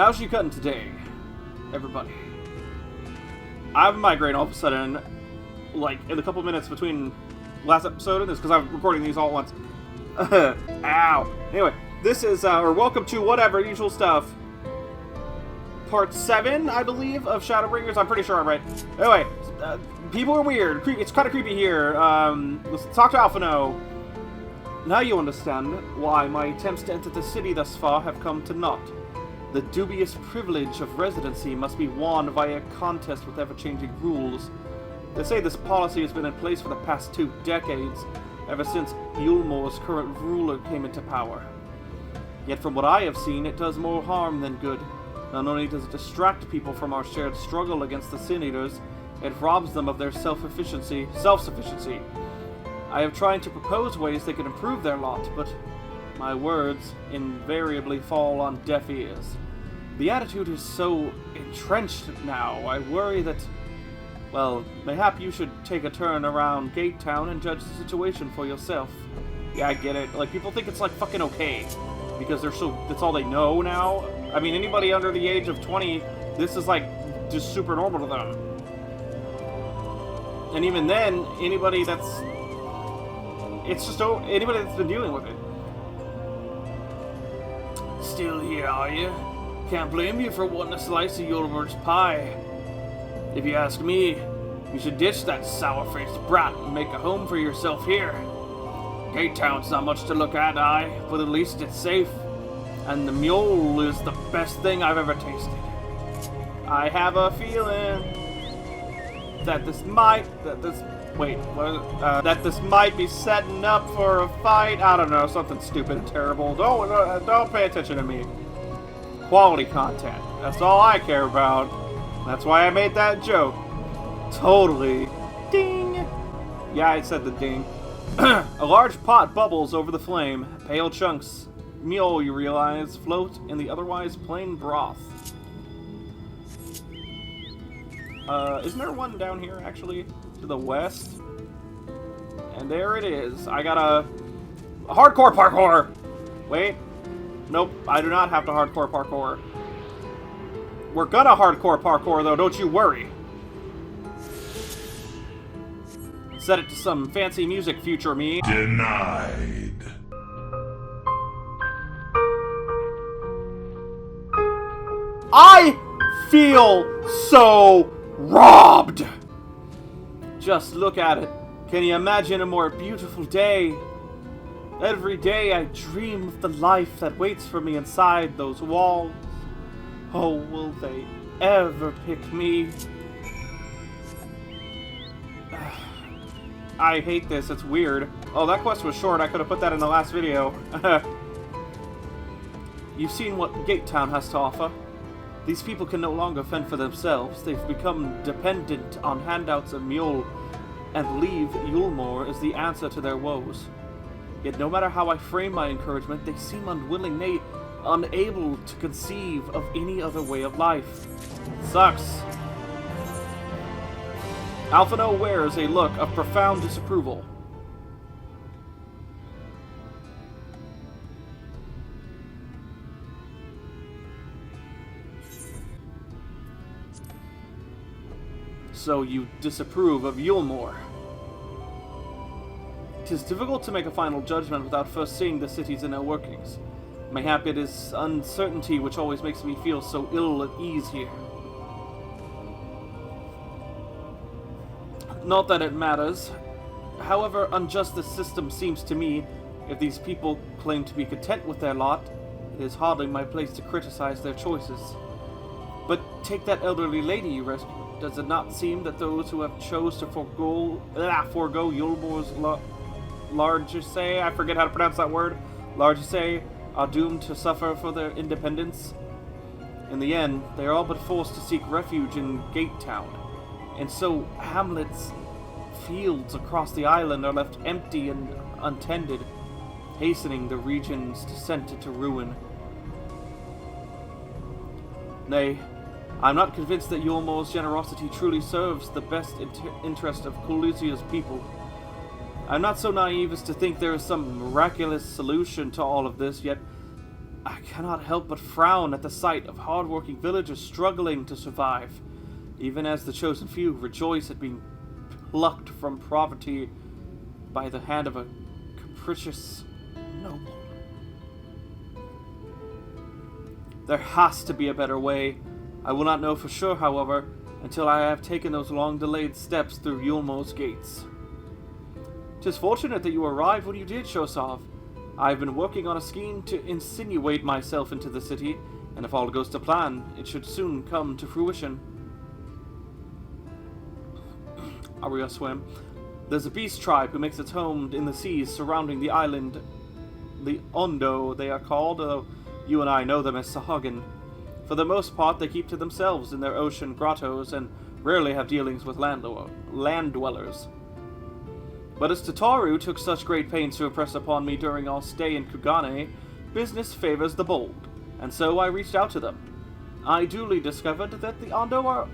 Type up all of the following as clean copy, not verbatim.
How's she cutting today, everybody? I have a migraine all of a sudden, like, in the couple minutes between last episode and this, because I'm recording these all at once. Ow. Anyway, this is, or welcome to whatever, usual stuff. Part 7, I believe, of Shadowbringers. I'm pretty sure I'm right. Anyway, people are weird. It's kind of creepy here. Let's talk to Alphinaud. Now you understand why my attempts to enter the city thus far have come to naught. The dubious privilege of residency must be won via a contest with ever-changing rules. They say this policy has been in place for the past 2 decades, ever since Eulmore's current ruler came into power. Yet from what I have seen, it does more harm than good. Not only does it distract people from our shared struggle against the Sin Eaters, it robs them of their self-sufficiency. I have tried to propose ways they can improve their lot, but my words invariably fall on deaf ears. The attitude is so entrenched now, I worry that, well, mayhap you should take a turn around Gate Town and judge the situation for yourself. Yeah, I get it. Like, people think it's, like, fucking okay, because that's all they know now. I mean, anybody under the age of 20, this is, like, just super normal to them. And even then, anybody that's been dealing with it. Still here, are you? Can't blame you for wanting a slice of Eulmore's pie. If you ask me, you should ditch that sour-faced brat and make a home for yourself here. Gate Town's not much to look at, but at least it's safe. And the Meol is the best thing I've ever tasted. I have a feeling that this might be setting up for a fight. I don't know, something stupid and terrible. Don't pay attention to me. Quality content. That's all I care about. That's why I made that joke. Totally. Ding. Yeah, I said the ding. A large pot bubbles over the flame. Pale chunks, Meol, you realize, float in the otherwise plain broth. Isn't there one down here, actually? To the west? And there it is. I got a hardcore parkour! Wait. Nope, I do not have to hardcore parkour. We're gonna hardcore parkour, though, don't you worry. Set it to some fancy music, future me. Denied. I feel so robbed! Just look at it. Can you imagine a more beautiful day? Every day I dream of the life that waits for me inside those walls. Oh, will they ever pick me? I hate this, it's weird. Oh, that quest was short, I could have put that in the last video. You've seen what Gate Town has to offer. These people can no longer fend for themselves. They've become dependent on handouts of Meol, and believe Eulmore is the answer to their woes. Yet no matter how I frame my encouragement, they seem unwilling, nay, unable to conceive of any other way of life. Sucks. Alphinaud wears a look of profound disapproval. So you disapprove of Eulmore. It is difficult to make a final judgment without first seeing the city's inner workings. Mayhap it is uncertainty which always makes me feel so ill at ease here. Not that it matters. However unjust this system seems to me, if these people claim to be content with their lot, it is hardly my place to criticize their choices. But take that elderly lady you rescued. Does it not seem that those who have chose to forego Eulmore's largesse, I forget how to pronounce that word, largesse, are doomed to suffer for their independence? In the end, they are all but forced to seek refuge in Gate Town, and so hamlets, fields across the island are left empty and untended, hastening the region's descent into ruin. Nay, I'm not convinced that Eulmore's generosity truly serves the best interest of Kholusia's people. I'm not so naive as to think there is some miraculous solution to all of this, yet I cannot help but frown at the sight of hard-working villagers struggling to survive, even as the chosen few rejoice at being plucked from poverty by the hand of a capricious noble. There has to be a better way. I will not know for sure, however, until I have taken those long-delayed steps through Eulmore's gates. 'Tis fortunate that you arrived when you did, Shosov. I have been working on a scheme to insinuate myself into the city, and if all goes to plan, it should soon come to fruition. Aria swim. There's a beast tribe who makes its home in the seas surrounding the island. The Ondo, they are called, though you and I know them as Sahagin. For the most part, they keep to themselves in their ocean grottos and rarely have dealings with land dwellers. But as Tataru took such great pains to impress upon me during our stay in Kugane, business favors the bold, and so I reached out to them. I duly discovered that the Ondo are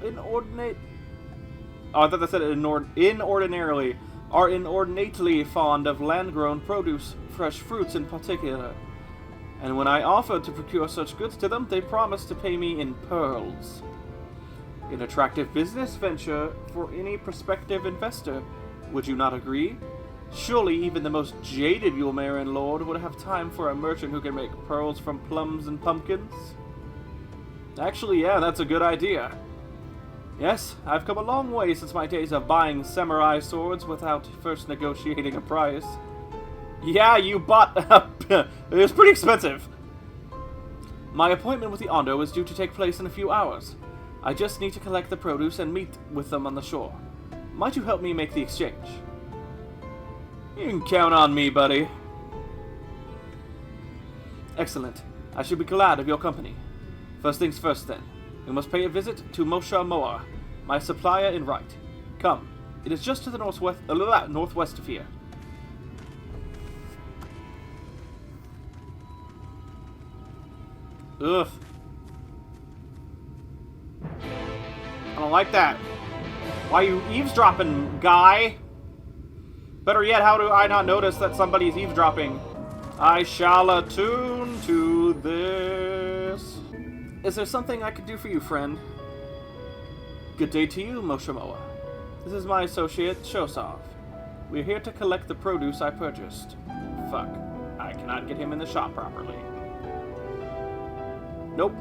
inordinately fond of land-grown produce, fresh fruits in particular. And when I offered to procure such goods to them, they promised to pay me in pearls. An attractive business venture for any prospective investor. Would you not agree? Surely even the most jaded Eulmorian lord would have time for a merchant who can make pearls from plums and pumpkins? Actually, yeah, that's a good idea. Yes, I've come a long way since my days of buying samurai swords without first negotiating a price. Yeah, you bought... it was pretty expensive. My appointment with the Ondo is due to take place in a few hours. I just need to collect the produce and meet with them on the shore. Might you help me make the exchange? You can count on me, buddy. Excellent. I should be glad of your company. First things first, then. We must pay a visit to Mosha Moa, my supplier in right. Come. It is just to the northwest of here. Ugh. I don't like that. Why are you eavesdropping, guy? Better yet, how do I not notice that somebody's eavesdropping? I shall attune to this. Is there something I could do for you, friend? Good day to you, Moshamoa. This is my associate, Shosov. We're here to collect the produce I purchased. Fuck. I cannot get him in the shop properly. Nope.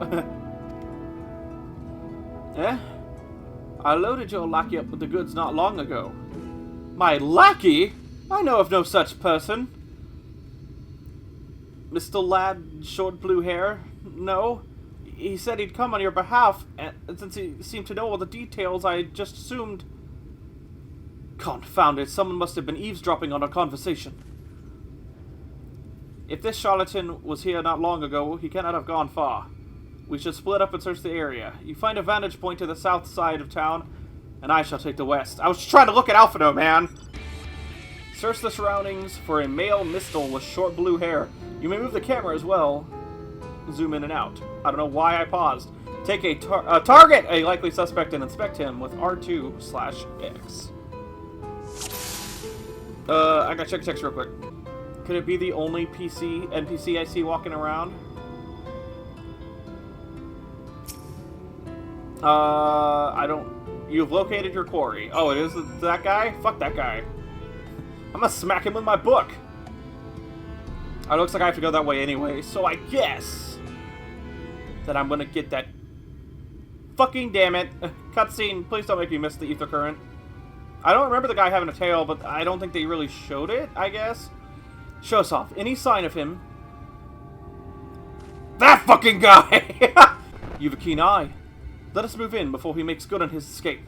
Eh? I loaded your lackey up with the goods not long ago. My lackey? I know of no such person. Mr. Lad, short blue hair? No. He said he'd come on your behalf, and since he seemed to know all the details, I just assumed... Confound it, someone must have been eavesdropping on our conversation. If this charlatan was here not long ago, he cannot have gone far. We should split up and search the area. You find a vantage point to the south side of town, and I shall take the west. I was trying to look at Alphinaud, man! Search the surroundings for a male mistle with short blue hair. You may move the camera as well. Zoom in and out. I don't know why I paused. Take a target a likely suspect and inspect him with R2/X. I gotta check text real quick. Could it be the only NPC I see walking around? I don't... You've located your quarry. Oh, it is that guy? Fuck that guy. I'm gonna smack him with my book. It looks like I have to go that way anyway, so I guess that I'm gonna get that... Fucking damn it. Cutscene, please don't make me miss the ether current. I don't remember the guy having a tail, but I don't think they really showed it, I guess. Shosov, any sign of him? That fucking guy! You've a keen eye. Let us move in before he makes good on his escape.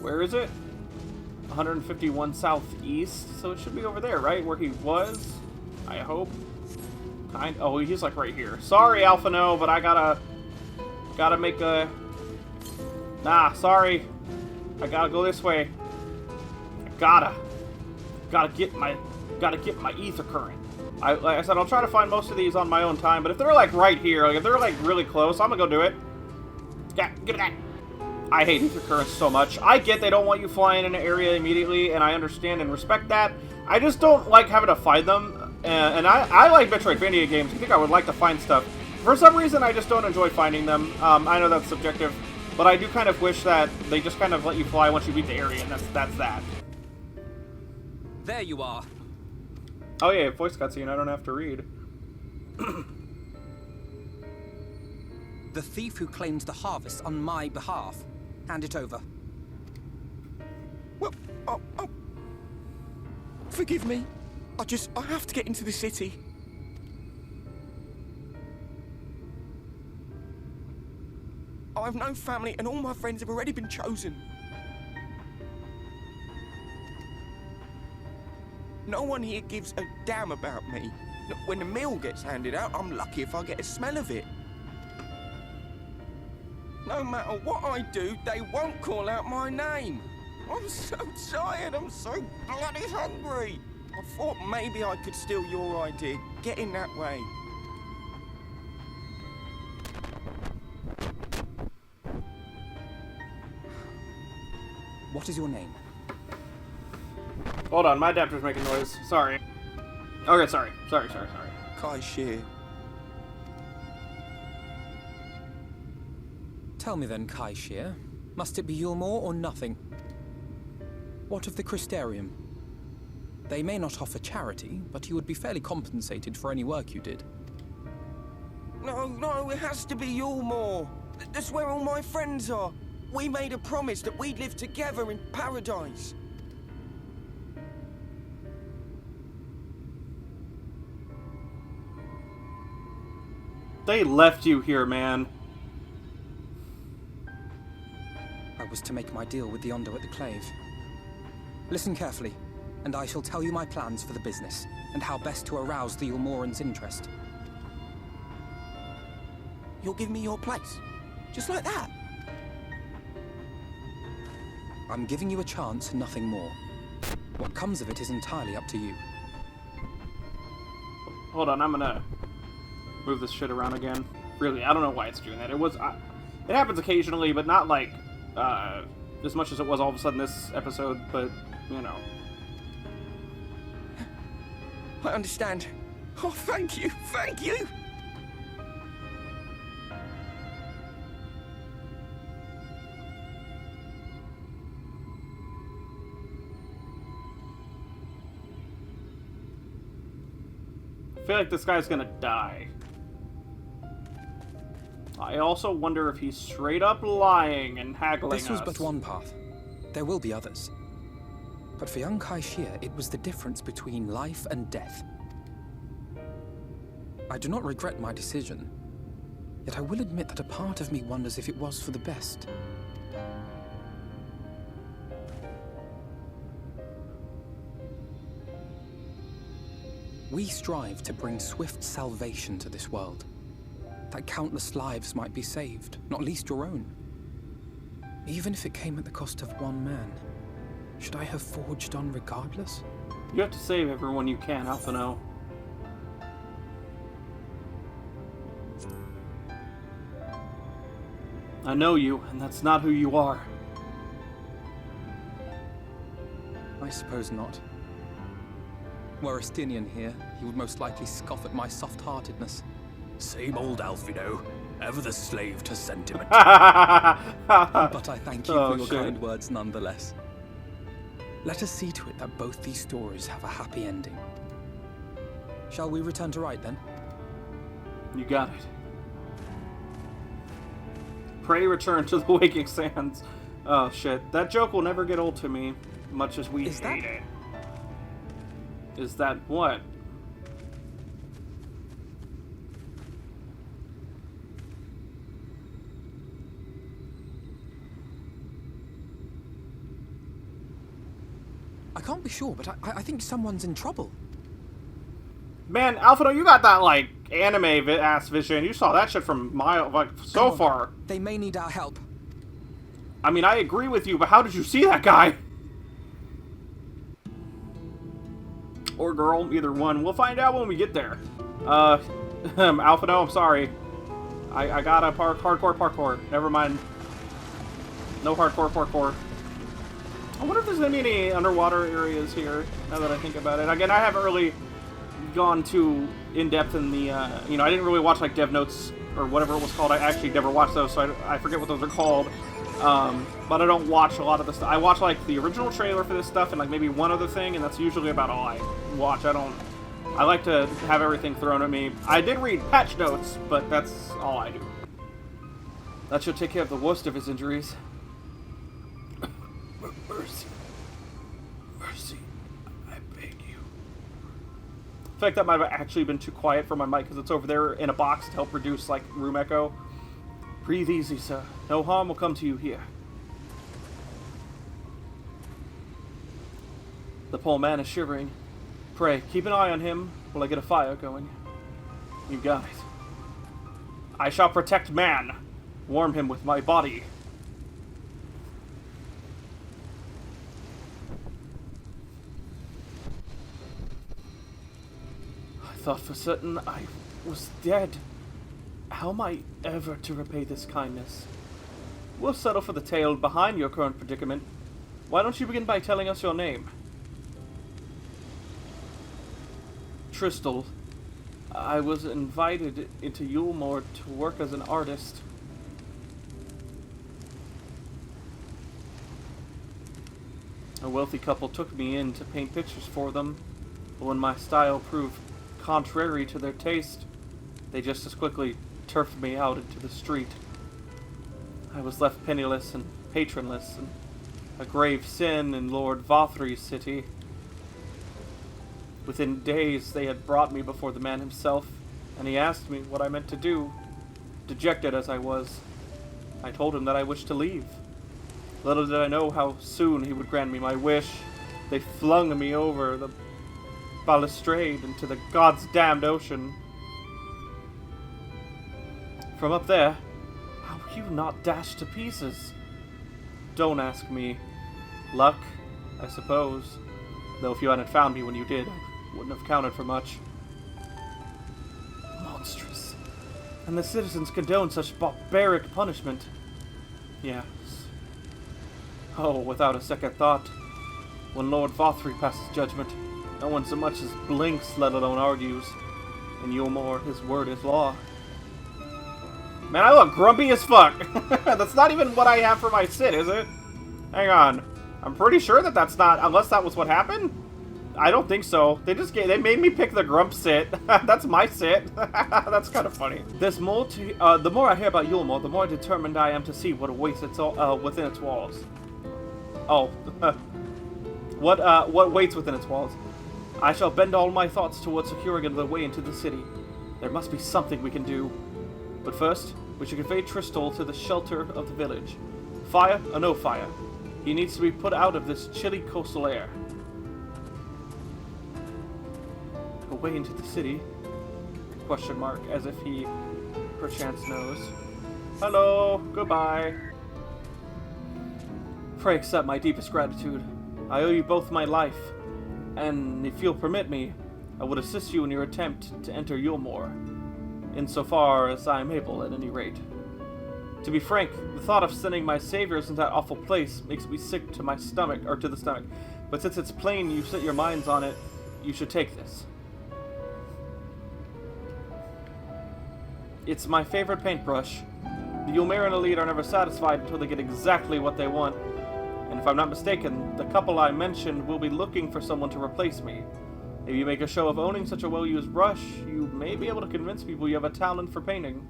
Where is it? 151 southeast, so it should be over there, right? Where he was? I hope. Oh, he's like right here. Sorry, Alphinaud, but I gotta make a... Nah, sorry. I gotta go this way. I gotta get my ether current. Like I said, I'll try to find most of these on my own time, but if they're like right here, like if they're like really close, I'm gonna go do it. Yeah, give me that. I hate ether currents so much. I get they don't want you flying in an area immediately, and I understand and respect that. I just don't like having to find them, and I like Metroidvania games. I think I would like to find stuff. For some reason, I just don't enjoy finding them. I know that's subjective, but I do kind of wish that they just kind of let you fly once you beat the area, and that's that. There you are. Oh yeah, voice cutscene, I don't have to read. The thief who claims the harvest on my behalf. Hand it over. Well, forgive me. I have to get into the city. I have no family and all my friends have already been chosen. No one here gives a damn about me. When the meal gets handed out, I'm lucky if I get a smell of it. No matter what I do, they won't call out my name. I'm so tired, I'm so bloody hungry. I thought maybe I could steal your idea. Get in that way. What is your name? Hold on, my adapter's making noise. Sorry. Okay, sorry. Kai Shear. Tell me then, Kai Shear. Must it be Eulmore or nothing? What of the Crystarium? They may not offer charity, but you would be fairly compensated for any work you did. No, it has to be Eulmore. That's where all my friends are. We made a promise that we'd live together in paradise. They left you here, man. I was to make my deal with the Ondo at the Clave. Listen carefully, and I shall tell you my plans for the business, and how best to arouse the Eulmorans' interest. You'll give me your place? Just like that? I'm giving you a chance, nothing more. What comes of it is entirely up to you. Hold on, I'm gonna move this shit around again. Really, I don't know why it's doing that. It happens occasionally, but not like as much as it was all of a sudden this episode. But you know, I understand. Oh, thank you. I feel like this guy's gonna die. I also wonder if he's straight up lying and haggling us. This was but one path. There will be others. But for young Kai Shear, it was the difference between life and death. I do not regret my decision, yet I will admit that a part of me wonders if it was for the best. We strive to bring swift salvation to this world, that countless lives might be saved, not least your own. Even if it came at the cost of one man, should I have forged on regardless? You have to save everyone you can, Alphinaud. I know you, and that's not who you are. I suppose not. Were Estinian here, he would most likely scoff at my soft-heartedness. Same old Alphinaud, ever the slave to sentiment. But I thank you for your kind words nonetheless. Let us see to it that both these stories have a happy ending. Shall we return to Rite then? You got it. Pray return to the waking sands. Oh shit, that joke will never get old to me, much as we hate it. Is that what? I can't be sure, but I think someone's in trouble. Man, Alphinaud, you got that, like, anime-ass vision. You saw that shit from so far. They may need our help. I mean, I agree with you, but how did you see that guy? Or girl, either one. We'll find out when we get there. Alphinaud, I'm sorry. I got a hardcore parkour. Never mind. No hardcore parkour. I wonder if there's going to be any underwater areas here, now that I think about it. Again, I haven't really gone too in-depth in the, you know, I didn't really watch, like, Dev Notes or whatever it was called. I actually never watched those, so I forget what those are called. But I don't watch a lot of the stuff. I watch, like, the original trailer for this stuff and, like, maybe one other thing, and that's usually about all I watch. I like to have everything thrown at me. I did read patch notes, but that's all I do. That should take care of the worst of his injuries. Mercy. Mercy. I beg you. I feel like that might have actually been too quiet for my mic because it's over there in a box to help reduce, like, room echo. Breathe easy, sir. No harm will come to you here. The poor man is shivering. Pray, keep an eye on him while I get a fire going. You got it. I shall protect man. Warm him with my body. I thought for certain I was dead. How am I ever to repay this kindness? We'll settle for the tale behind your current predicament. Why don't you begin by telling us your name? Crystal. I was invited into Eulmore to work as an artist. A wealthy couple took me in to paint pictures for them, but when my style proved contrary to their taste, they just as quickly turfed me out into the street. I was left penniless and patronless, and a grave sin in Lord Vothry's city. Within days, they had brought me before the man himself, and he asked me what I meant to do. Dejected as I was, I told him that I wished to leave. Little did I know how soon he would grant me my wish. They flung me over the balustrade into the God's damned ocean. From up there, how were you not dashed to pieces? Don't ask me. Luck, I suppose. Though if you hadn't found me when you did, I wouldn't have counted for much. Monstrous. And the citizens condone such barbaric punishment. Yes. Oh, without a second thought. When Lord Vothry passes judgment, no one so much as blinks, let alone argues. In Eulmore, his word is law. Man, I look grumpy as fuck. That's not even what I have for my sit, is it? Hang on. I'm pretty sure that that's not, unless that was what happened? I don't think so. They made me pick the grump sit. That's my sit. That's kind of funny. There's more to, the more I hear about Eulmore, the more determined I am to see what awaits within its walls. Oh. What waits within its walls? I shall bend all my thoughts towards securing the way into the city. There must be something we can do. But first, we should convey Crystal to the shelter of the village. Fire or no fire, he needs to be put out of this chilly coastal air. A way into the city? Question mark, as if he perchance knows. Hello, goodbye. Pray accept my deepest gratitude. I owe you both my life, and if you'll permit me, I would assist you in your attempt to enter Eulmore, insofar as I am able, at any rate. To be frank, the thought of sending my saviors into that awful place makes me sick to my stomach, or to the stomach. But since it's plain you've set your minds on it, you should take this. It's my favorite paintbrush. The Eulmeran elite are never satisfied until they get exactly what they want. And if I'm not mistaken, the couple I mentioned will be looking for someone to replace me. If you make a show of owning such a well-used brush, you may be able to convince people you have a talent for painting.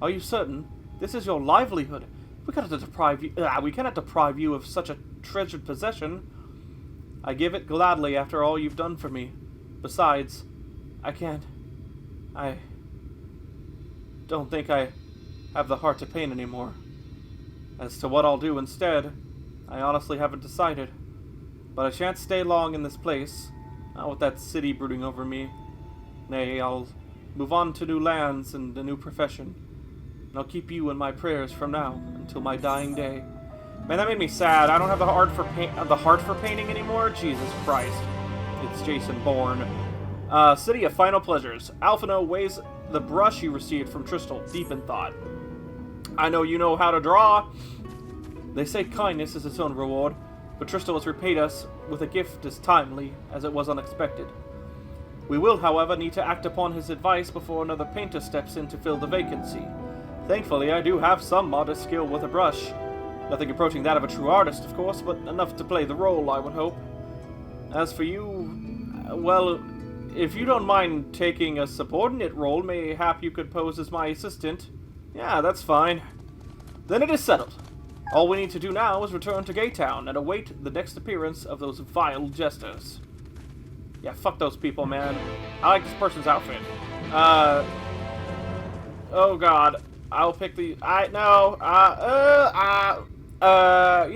Are you certain? This is your livelihood. We cannot deprive you of such a treasured possession. I give it gladly after all you've done for me. Besides, I don't think I have the heart to paint anymore. As to what I'll do instead, I honestly haven't decided. But I shan't stay long in this place, not with that city brooding over me. Nay, I'll move on to new lands and a new profession. And I'll keep you in my prayers from now until my dying day. Man, that made me sad. I don't have the heart for painting anymore. Jesus Christ. It's Jason Bourne. City of Final Pleasures. Alphinaud weighs the brush you received from Crystal, deep in thought. I know you know how to draw. They say kindness is its own reward, but Crystal has repaid us with a gift as timely as it was unexpected. We will, however, need to act upon his advice before another painter steps in to fill the vacancy. Thankfully, I do have some modest skill with a brush. Nothing approaching that of a true artist, of course, but enough to play the role, I would hope. As for you, well, if you don't mind taking a subordinate role, mayhap you could pose as my assistant. Yeah, that's fine. Then it is settled. All we need to do now is return to Gaytown and await the next appearance of those vile jesters. Yeah, fuck those people, man. I like this person's outfit. Oh god. I'll pick the... you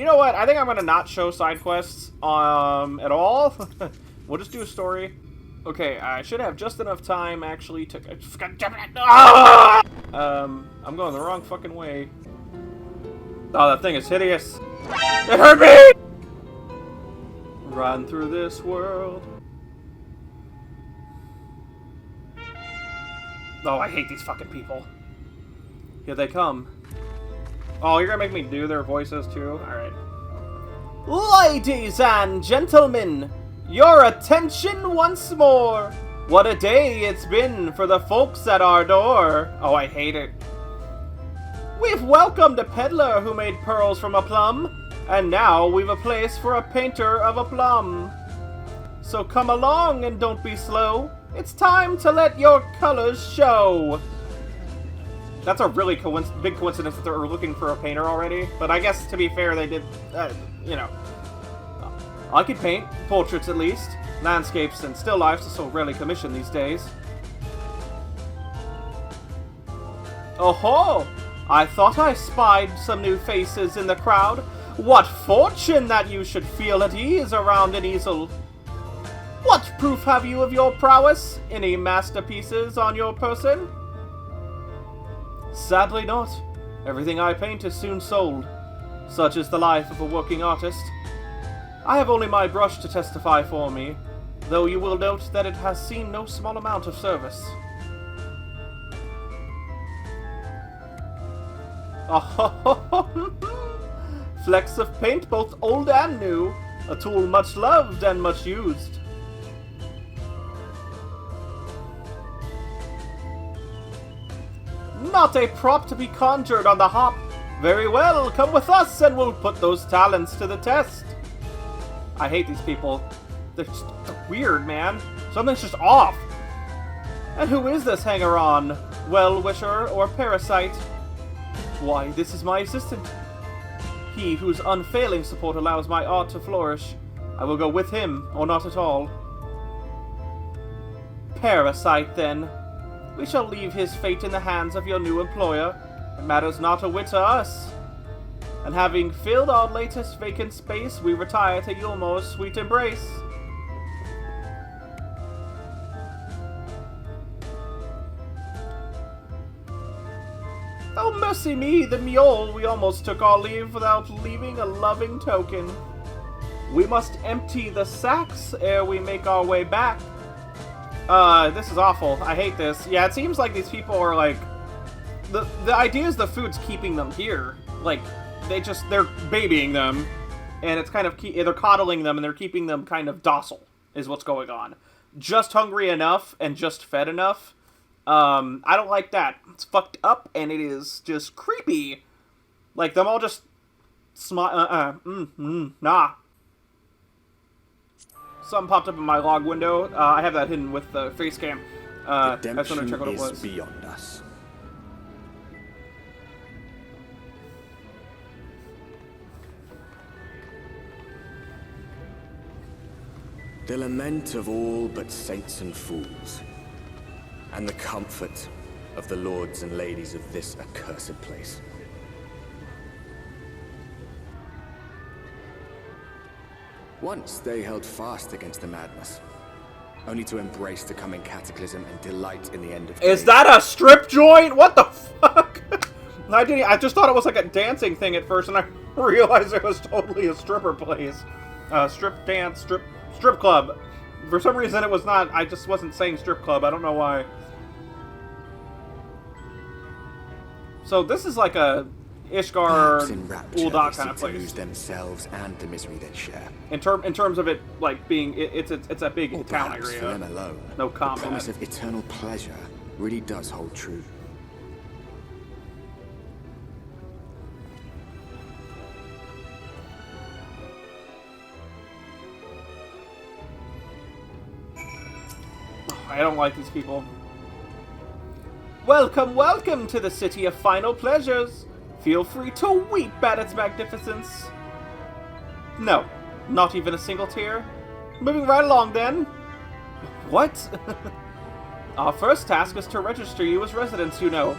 know what? I think I'm gonna not show side quests, at all. We'll just do a story. Okay, I should have just enough time, actually, to... I'm going the wrong fucking way. Oh, that thing is hideous. It hurt me! Run through this world. Oh, I hate these fucking people. Here they come. Oh, you're gonna make me do their voices too? Alright. Ladies and gentlemen, your attention once more. What a day it's been for the folks at our door. Oh, I hate it. We've welcomed a peddler who made pearls from a plum, and now we've a place for a painter of a plum. So come along and don't be slow. It's time to let your colors show. That's a really big coincidence that they're looking for a painter already. But I guess, to be fair, they did, you know. I could paint, portraits at least. Landscapes and still lifes are so rarely commissioned these days. Oh-ho! I thought I spied some new faces in the crowd. What fortune that you should feel at ease around an easel. What proof have you of your prowess? Any masterpieces on your person? Sadly not. Everything I paint is soon sold. Such is the life of a working artist. I have only my brush to testify for me, though you will note that it has seen no small amount of service. Flecks of paint both old and new, a tool much loved and much used. Not a prop to be conjured on the hop. Very well, come with us and we'll put those talents to the test. I hate these people. They're weird, man. Something's just off. And who is this hanger-on? Well-wisher or parasite? Why, this is my assistant. He whose unfailing support allows my art to flourish. I will go with him, or not at all. Parasite, then. We shall leave his fate in the hands of your new employer. It matters not a whit to us. And having filled our latest vacant space, we retire to Eulmore's sweet embrace. Oh, mercy me, the Meol, we almost took our leave without leaving a loving token. We must empty the sacks ere we make our way back. This is awful. I hate this. Yeah, it seems like these people are like... The idea is the food's keeping them here. Like, they're babying them, and it's kind of... they're coddling them, and they're keeping them kind of docile, is what's going on. Just hungry enough, and just fed enough. I don't like that. It's fucked up, and it is just creepy. Like, them all just... nah. Something popped up in my log window. I have that hidden with the face cam. I just wanted to check what it was. Beyond us. The lament of all but saints and fools, and the comfort of the lords and ladies of this accursed place. Once they held fast against the madness, only to embrace the coming cataclysm and delight in the end of days. Is that a strip joint? What the fuck? I just thought it was like a dancing thing at first, and I realized it was totally a stripper place. Strip dance, strip club. For some reason it was not, I just wasn't saying strip club, I don't know why. So this is like a Ishgar, enraptured Ul'dah they kind of seek to place. lose themselves and the misery they share. In terms of it like being, it's a big Or town perhaps area. for them alone, No the combat. promise of eternal pleasure really does hold true. I don't like these people. Welcome, welcome to the city of final pleasures. Feel free to weep at its magnificence. No, not even a single tear. Moving right along then. What? Our first task is to register you as residents, you know.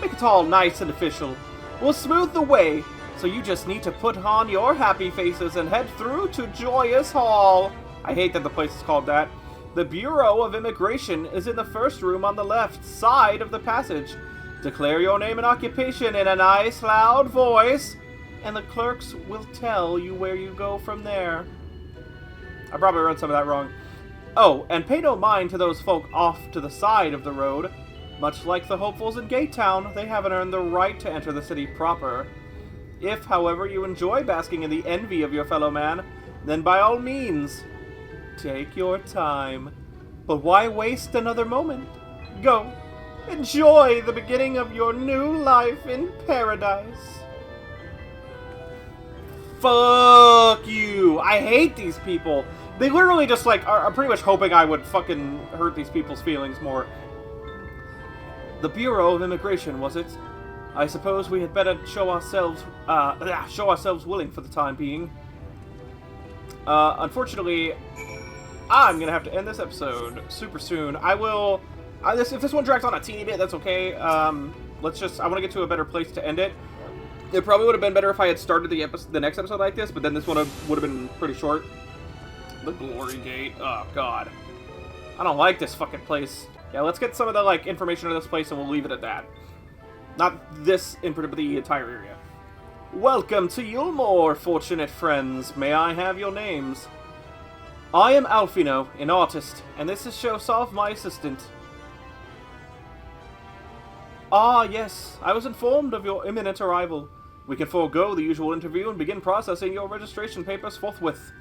Make it all nice and official. We'll smooth the way, so you just need to put on your happy faces and head through to Joyous Hall. I hate that the place is called that. The Bureau of Immigration is in the first room on the left side of the passage. Declare your name and occupation in a nice, loud voice, and the clerks will tell you where you go from there. I probably read some of that wrong. Oh, and pay no mind to those folk off to the side of the road. Much like the hopefuls in Gate Town, they haven't earned the right to enter the city proper. If, however, you enjoy basking in the envy of your fellow man, then by all means, take your time. But why waste another moment? Go. Enjoy the beginning of your new life in paradise. Fuck you. I hate these people. They literally just, like, are pretty much hoping I would fucking hurt these people's feelings more. The Bureau of Immigration, was it? I suppose we had better show ourselves willing for the time being. Unfortunately, I'm gonna have to end this episode super soon. If this one drags on a teeny bit, that's okay. I want to get to a better place to end it. It probably would have been better if I had started the next episode like this, but then this one would have been pretty short. The Glory Gate. Oh, God. I don't like this fucking place. Yeah, let's get some of the, like, information of this place and we'll leave it at that. Not this in particular, but the entire area. Welcome to Eulmore, fortunate friends. May I have your names? I am Alphinaud, an artist, and this is Shosov, my assistant. Ah, yes, I was informed of your imminent arrival. We can forego the usual interview and begin processing your registration papers forthwith.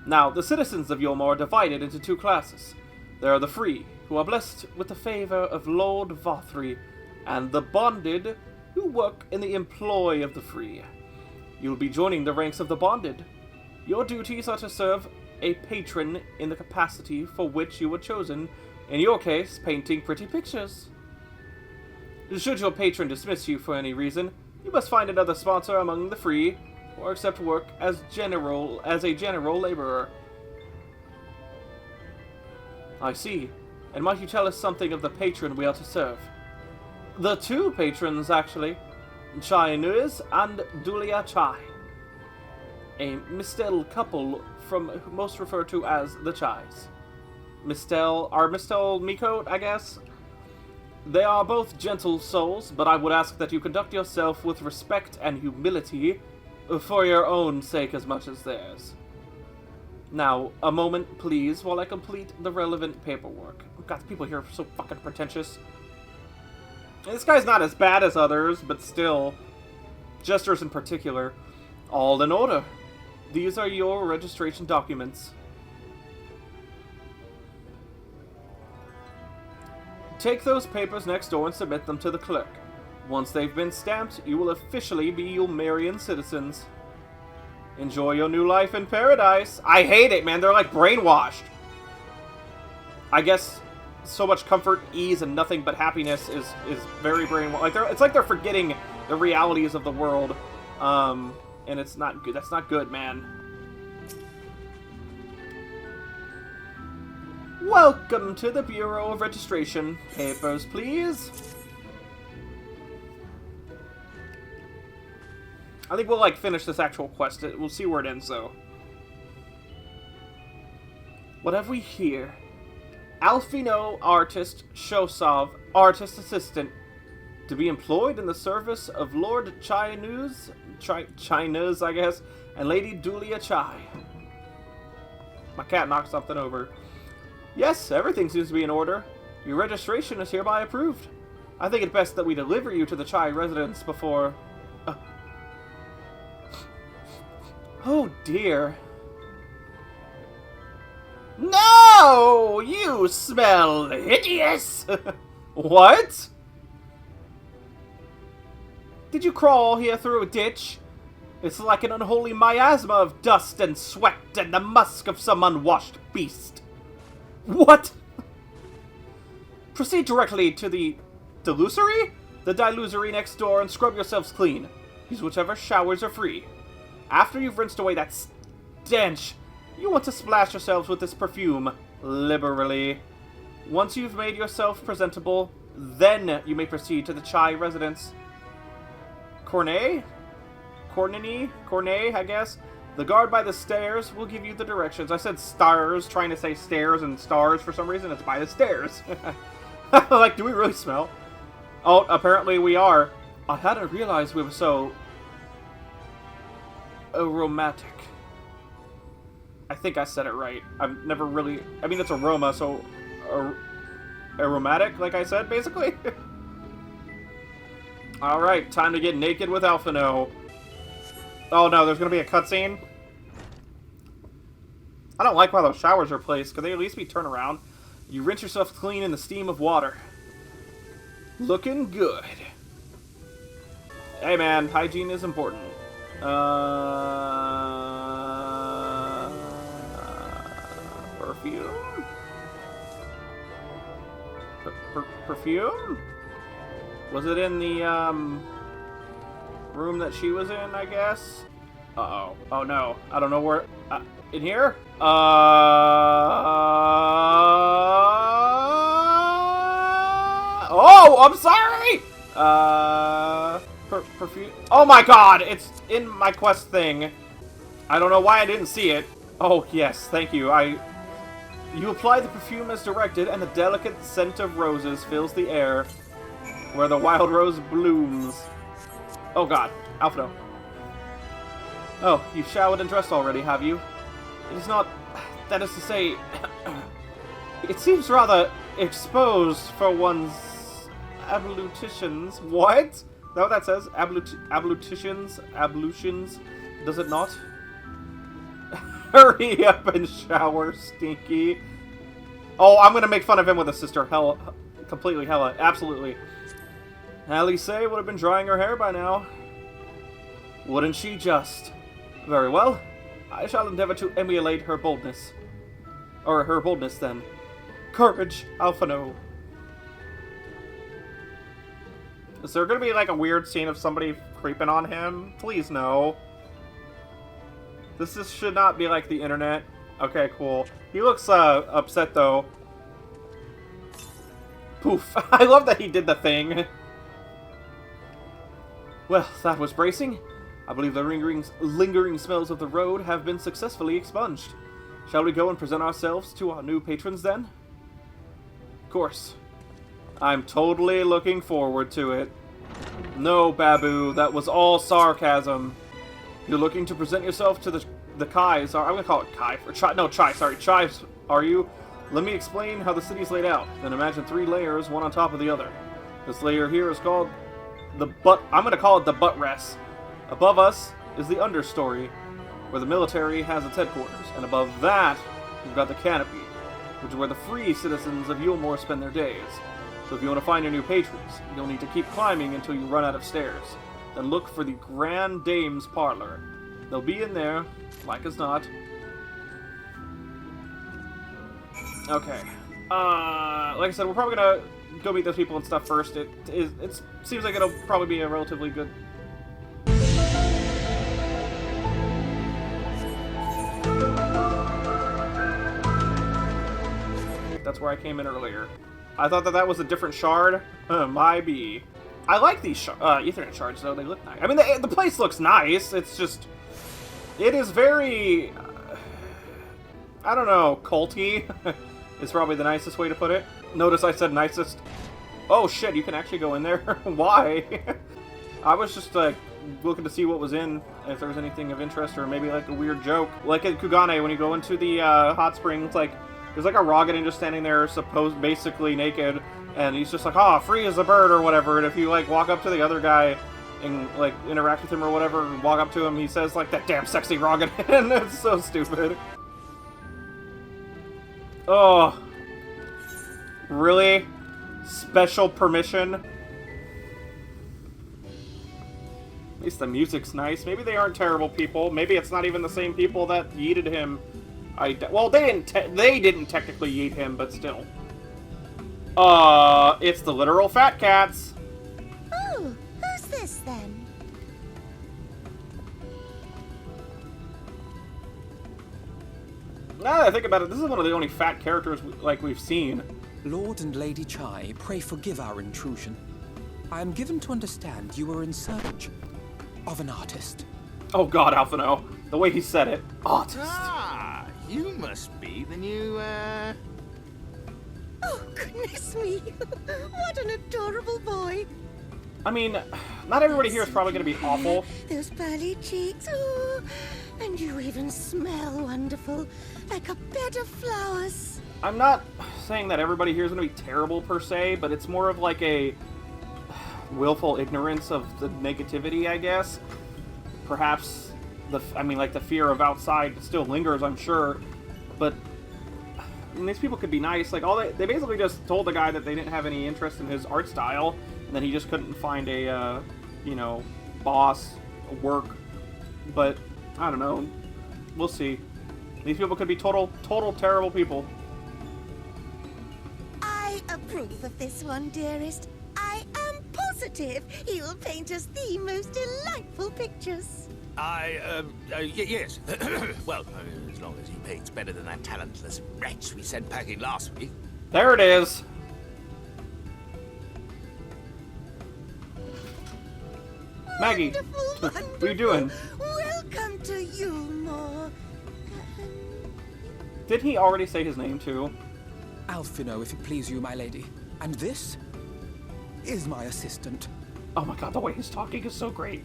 Now, the citizens of Eulmore are divided into two classes. There are the free, who are blessed with the favor of Lord Vothri, and the bonded, who work in the employ of the free. You will be joining the ranks of the bonded. Your duties are to serve a patron in the capacity for which you were chosen, in your case, painting pretty pictures. Should your patron dismiss you for any reason, you must find another sponsor among the free, or accept work as a general laborer. I see. And might you tell us something of the patron we are to serve? The two patrons, actually. Chai Nuz and Dulia Chai. A Mistel couple from most referred to as the Chais. Mistel Miko, I guess? They are both gentle souls, but I would ask that you conduct yourself with respect and humility for your own sake as much as theirs. Now, a moment, please, while I complete the relevant paperwork. God, the people here are so fucking pretentious. This guy's not as bad as others, but still. Jesters in particular. All in order. These are your registration documents. Take those papers next door and submit them to the clerk. Once they've been stamped, you will officially be Eulmerian citizens. Enjoy your new life in paradise. I hate it, man. They're like brainwashed. I guess so much comfort, ease, and nothing but happiness is very brainwashed. Like it's like they're forgetting the realities of the world. And it's not good. That's not good, man. Welcome to the Bureau of Registration. Papers, please. I think we'll, like, finish this actual quest. We'll see where it ends, though. What have we here? Alphinaud, artist, Shosov, artist assistant. To be employed in the service of Lord Chai-Nuz, I guess, and Lady Dulia Chai. My cat knocked something over. Yes, everything seems to be in order. Your registration is hereby approved. I think it best that we deliver you to the Chai residence before Oh dear. No! You smell hideous! What? Did you crawl here through a ditch? It's like an unholy miasma of dust and sweat and the musk of some unwashed beast. What? Proceed directly to the delusory? The dilusory next door and scrub yourselves clean. Use whichever showers are free. After you've rinsed away that stench, you want to splash yourselves with this perfume liberally. Once you've made yourself presentable, then you may proceed to the Chai residence. Cornet, I guess. The guard by the stairs will give you the directions. I said stars, trying to say stairs and stars for some reason. It's by the stairs. Like, do we really smell? Oh, apparently we are. I hadn't realized we were so aromatic. I think I said it right. I've never really... I mean, it's aroma, so... aromatic, like I said, basically. Alright, time to get naked with Alphinaud. Oh no, there's gonna be a cutscene? I don't like why those showers are placed. Could they at least be turned around? You rinse yourself clean in the steam of water. Looking good. Hey man, hygiene is important. Perfume? Perfume? Was it in the, room that she was in, I guess? Uh-oh. Oh, no. I don't know where... in here? Oh, I'm sorry! Perfume... Oh my god! It's in my quest thing. I don't know why I didn't see it. Oh, yes. Thank you. You apply the perfume as directed, and the delicate scent of roses fills the air where the wild rose blooms. Oh god, Alphinaud. Oh, you've showered and dressed already, have you? It is not... That is to say... it seems rather exposed for one's ablutions. What? Is that what that says? Ablutions? Ablutions? Does it not? Hurry up and shower, Stinky. Oh, I'm gonna make fun of him with a sister. Hella. Completely hella. Absolutely. Alisaie would have been drying her hair by now. Wouldn't she just? Very well. I shall endeavor to emulate her boldness. Or her boldness, then. Courage, Alphinaud. Is there gonna be, like, a weird scene of somebody creeping on him? Please, no. This should not be like the internet. Okay, cool. He looks, upset, though. Poof. I love that he did the thing. Well, that was bracing. I believe the lingering smells of the road have been successfully expunged. Shall we go and present ourselves to our new patrons, then? Of course. I'm totally looking forward to it. No, Babu, that was all sarcasm. You're looking to present yourself to the Kais. I'm gonna call it Kai for Chai, sorry. Chives, are you? Let me explain how the city's laid out. Then imagine 3 layers, one on top of the other. This layer here is called the butt. I'm gonna call it the buttress. Above us is the understory, where the military has its headquarters, and above that, you've got the canopy, which is where the free citizens of Eulmore spend their days. So if you want to find your new patrons, you'll need to keep climbing until you run out of stairs. Then look for the Grand Dame's Parlor. They'll be in there, like as not. Okay. Like I said, we're probably gonna go meet those people and stuff first. It seems like it'll probably be a relatively good... That's where I came in earlier. I thought that was a different shard. My bee. I like these Ethernet shards, though. They look nice. I mean, the place looks nice. It's just... It is very... I don't know, culty is probably the nicest way to put it. Notice I said nicest. Oh, shit, you can actually go in there? Why? I was just, looking to see what was in, if there was anything of interest, or maybe, like, a weird joke. Like in Kugane, when you go into the, hot springs, like... There's like a Rogadin just standing there, basically naked, and he's just like, oh, free as a bird or whatever, and if you like walk up to the other guy and like interact with him or whatever, and walk up to him, he says like that damn sexy Rogan, and it's so stupid. Oh, really? Special permission? At least the music's nice. Maybe they aren't terrible people. Maybe it's not even the same people that yeeted him. Well, they didn't technically yeet him, but still. It's the literal fat cats. Oh, who's this then? Now that I think about it, this is one of the only fat characters we've seen. Lord and Lady Chai, pray forgive our intrusion. I am given to understand you are in search of an artist. Oh god, Alphinaud. The way he said it. Artist. Ah, you must be the new, Oh, goodness me. What an adorable boy. I mean, not everybody here is probably going to be awful. Those pearly cheeks. Oh, and you even smell wonderful. Like a bed of flowers. I'm not saying that everybody here is going to be terrible per se, but it's more of like a willful ignorance of the negativity, I guess. Perhaps the fear of outside still lingers, I'm sure. But I mean, these people could be nice. Like they basically just told the guy that they didn't have any interest in his art style, and then he just couldn't find a boss, work. But I don't know. We'll see. These people could be total terrible people. I approve of this one, dearest. I am positive he will paint us the most delightful pictures. Yes. Well, as long as he paints better than that talentless wretch we sent packing last week. There it is. Maggie, Wonderful, what are you doing? Welcome to Eulmore. Didn't he already say his name too? Alphinaud, if it please you, my lady. And this is my assistant. Oh my god, the way he's talking is so great.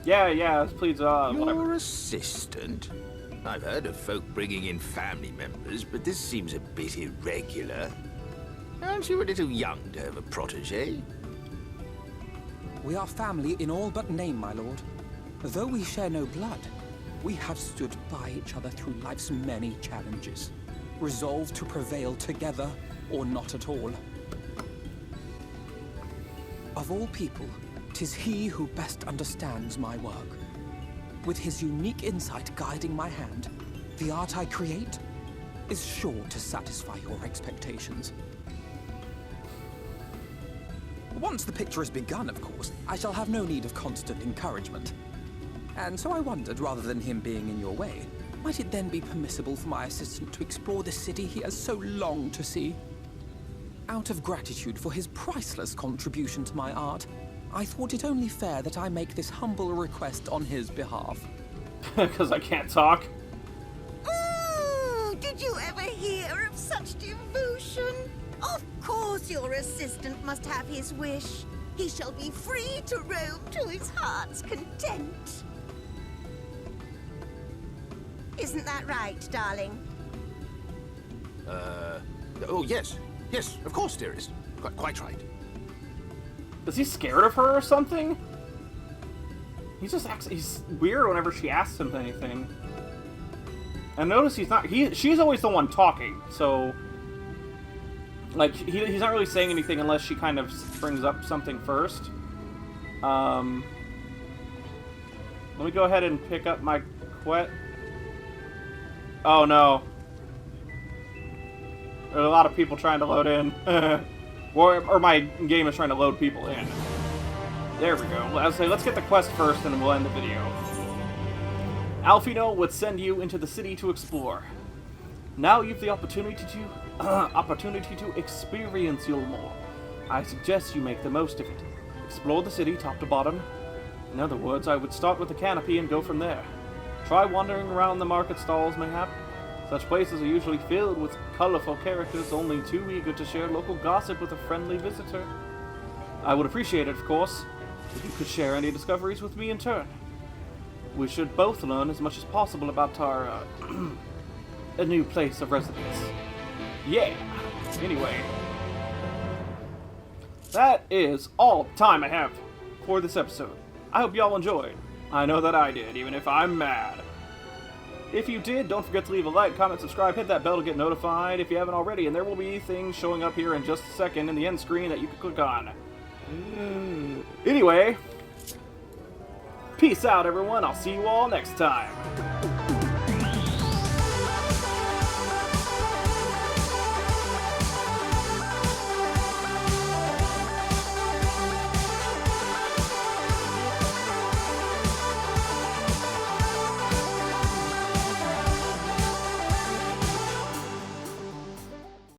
Yeah, please, whatever. Your assistant? I've heard of folk bringing in family members, but this seems a bit irregular. Aren't you a little young to have a protege? We are family in all but name, my lord. Though we share no blood, we have stood by each other through life's many challenges, resolved to prevail together or not at all. Of all people, 'tis he who best understands my work. With his unique insight guiding my hand, the art I create is sure to satisfy your expectations. Once the picture is begun, of course, I shall have no need of constant encouragement. And so I wondered, rather than him being in your way, might it then be permissible for my assistant to explore the city he has so longed to see? Out of gratitude for his priceless contribution to my art, I thought it only fair that I make this humble request on his behalf. Because I can't talk. Did you ever hear of such devotion? Of course your assistant must have his wish. He shall be free to roam to his heart's content. Isn't that right, darling? Oh, yes. Yes, of course, dearest. Quite right. Is he scared of her or something? He's weird whenever she asks him anything. And notice she's always the one talking, so like he's not really saying anything unless she kind of brings up something first. Let me go ahead and pick up my quest. Oh no. There's a lot of people trying to load in. or my game is trying to load people in. There we go. Let's get the quest first and we'll end the video. Alphinaud would send you into the city to explore. Now you've the opportunity to experience Eulmore. I suggest you make the most of it. Explore the city top to bottom. In other words, I would start with the canopy and go from there. Try wandering around the market stalls, mayhap. Such places are usually filled with colorful characters, only too eager to share local gossip with a friendly visitor. I would appreciate it, of course, if you could share any discoveries with me in turn. We should both learn as much as possible about our, a new place of residence. Yeah! Anyway. that is all the time I have for this episode. I hope y'all enjoyed. I know that I did, even if I'm mad. If you did, don't forget to leave a like, comment, subscribe, hit that bell to get notified if you haven't already, and there will be things showing up here in just a second in the end screen that you can click on. Anyway, peace out, everyone. I'll see you all next time.